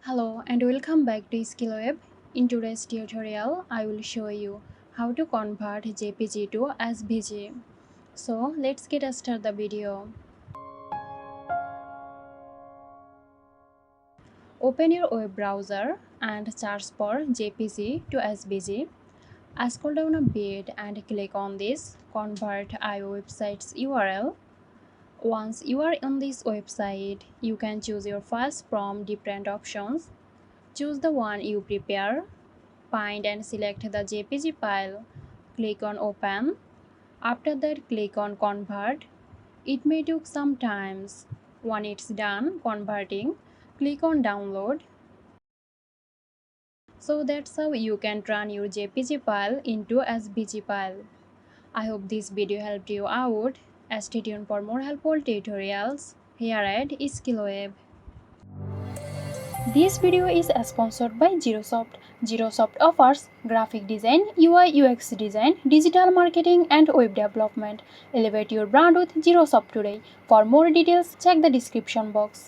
Hello and welcome back to SkillWeb. In today's tutorial, I will show you how to convert JPG to SVG. So let's get started the video. Open your web browser and search for JPG to SVG. Scroll down a bit and click on this Convert IO website's URL. Once you are on this website, you can choose your files from different options. Choose the one you prepare. Find and select the JPG file. Click on Open. After that, click on Convert. It may take some time. When it's done converting, click on Download. So that's how you can turn your JPG file into SVG file. I hope this video helped you out. Stay tuned for more helpful tutorials here at SkillWeb. This video is sponsored by Girosoft. Girosoft offers graphic design, UI UX design, digital marketing and web development. Elevate your brand with Girosoft today. For more details, check the description box.